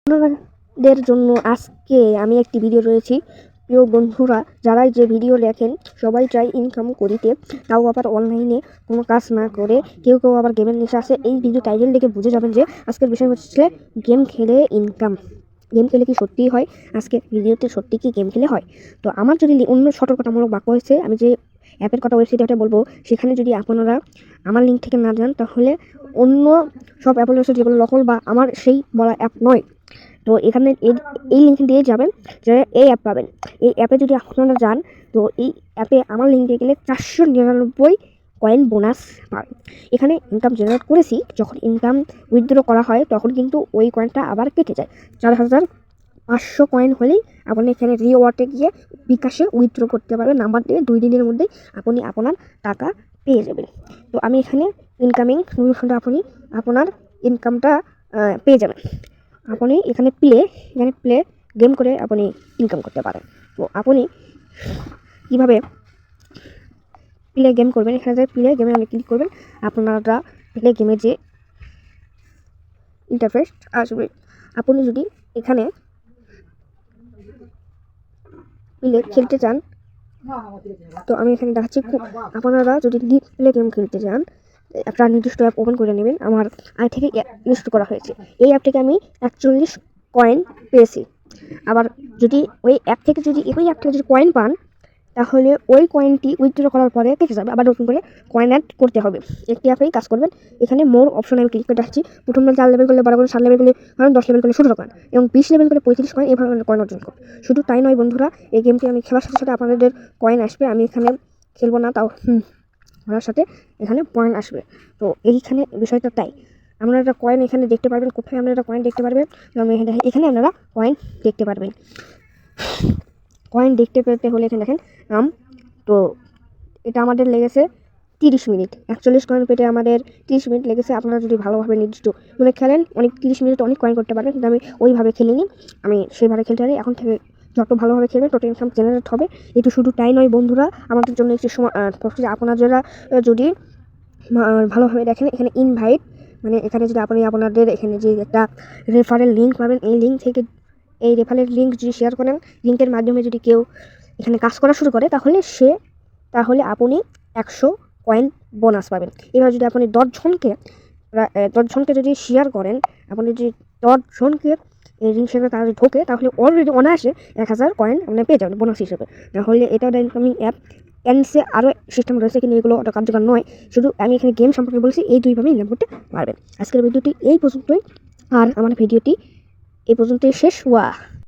আপনাদের জন্য আজকে আমি একটি ভিডিও রয়েছি। প্রিয় বন্ধুরা, যারা যে ভিডিও দেখেন সবাই চাই ইনকাম করিতে, তাও আবার অনলাইনে কোনো কাজ না করে। কেউ কেউ আবার গেমের নেশা আছে। এই ভিডিও টাইটেল দেখে বুঝে যাবেন যে আজকের বিষয় হচ্ছে গেম খেলে ইনকাম। গেম খেলে কি সত্যিই হয়? আজকে ভিডিওতে সত্যি কি গেম খেলে হয়? তো আমার যদি অন্য সতর্কতামূলক বাক্য হয়েছে, আমি যে অ্যাপের কথা ওয়েবসাইটে বলবো, সেখানে যদি আপনারা আমার লিঙ্ক থেকে না যান, তাহলে অন্য সব অ্যাপ রয়েছে যেগুলো নকল বা আমার সেই বলা অ্যাপ নয়। তো এখানে এই লিঙ্ক দিয়ে যাবেন, যে এই অ্যাপ পাবেন। এই অ্যাপে যদি আপনারা যান, তো এই অ্যাপে আমার লিঙ্ক দিয়ে গেলে 499 কয়েন বোনাস পাবেন। এখানে ইনকাম জেনারেট করেছি, যখন ইনকাম উইথড্র করা হয় তখন কিন্তু ওই কয়েনটা আবার কেটে যায়। 4500 কয়েন হলেই আপনি এখানে রিওয়ার্ডে গিয়ে বিকাশে উইথড্র করতে পারবেন। নাম্বার দিয়ে 2 দিনের মধ্যেই আপনি আপনার টাকা পেয়ে যাবেন। তো আমি এখানে ইনকামিং আপনি আপনার ইনকামটা পেয়ে যাবেন। আপনি এখানে প্লে গেম করে আপনি ইনকাম করতে পারেন। তো আপনি কীভাবে প্লে গেম করবেন, এখানে যে প্লে গেমে আপনি ক্লিক করবেন, আপনারা প্লে গেমের যে ইন্টারফেস আসবে, আপনি যদি এখানে প্লে খেলতে চান, তো আমি এখানে দেখাচ্ছি। আপনারা যদি প্লে গেম খেলতে চান, একটা নির্দিষ্ট অ্যাপ ওপেন করে নেবেন। আমার আই থেকে ইনস্টল করা হয়েছে। এই অ্যাপ থেকে আমি 41 কয়েন পেয়েছি। আবার যদি ওই অ্যাপ থেকে যদি কয়েন পান, তাহলে ওই কয়েনটি উইথড্র করার পরে কেটে যাবে, আবার নতুন করে কয়েন অ্যাড করতে হবে। একটি অ্যাপেই কাজ করবেন। এখানে মোর অপশন আমি ক্লিক করে রাখছি। প্রথমে 4 লেভেল করলে 12 কয়েন, 7 লেভেল করলে 10 লেভেল করলে 17 কয়েন, এবং 20 লেভেল করে 35 কয়েন, এভাবে কয়েন অর্জন করুন। শুধু তাই নয় বন্ধুরা, এই গেমটি আমি খেলার সাথে সাথে আপনাদের কয়েন আসবে। আমি এখানে খেলবো না, তাও খেলার সাথে এখানে পয়েন্ট আসবে। তো এইখানে বিষয়টা তাই, আপনারা কয়েন এখানে দেখতে পারবেন। কোথায় আপনারা কয়েন দেখতে পারবেন? এখানে আপনারা কয়েন দেখতে পারবেন। কয়েন দেখতে পেতে হলে এখানে দেখেন নাম। তো এটা আমাদের লেগেছে 30 মিনিট। 41 কয়েন পেতে আমাদের 30 মিনিট লেগেছে। আপনারা যদি ভালোভাবে নির্দিষ্ট মানে খেলেন, অনেক 30 মিনিট অনেক কয়েন করতে পারবেন, কিন্তু আমি ওইভাবে খেলিনি, আমি সেইভাবে খেলতে পারি। এখন থেকে যত ভালোভাবে খেলবেন তত ইনকাম জেনারেট হবে। এটি শুধু তাই নয় বন্ধুরা, আমাদের জন্য একটি সময় আপনারা যারা যদি ভালোভাবে দেখেন, এখানে ইনভাইট মানে এখানে যদি আপনি আপনাদের এখানে যে একটা রেফারেল লিঙ্ক পাবেন, এই লিঙ্ক থেকে এই রেফারেল লিঙ্ক যদি শেয়ার করেন, লিঙ্কের মাধ্যমে যদি কেউ এখানে কাজ করা শুরু করে, তাহলে আপনি 100 কয়েন বোনাস পাবেন। এবার যদি আপনি 10 জনকে যদি শেয়ার করেন, আপনি যদি 10 জনকে এই লিঙ্ক শেয়ার তারা ঢোকে, তাহলে অলরেডি অনায়াসে 1000 কয়েন আপনি পেয়ে যাবেন বোনাস হিসেবে। তাহলে এটাও ইনকামিং অ্যাপ। এনসে আরও সিস্টেম রয়েছে, কিন্তু এগুলো অত কার্যকর নয়। শুধু আমি এখানে গেম সম্পর্কে বলছি, এই দুইভাবে ইনকাম করতে পারবেন। আজকের ভিডিওটি এই পর্যন্তই, আর আমার ভিডিওটি এই পর্যন্তই শেষ।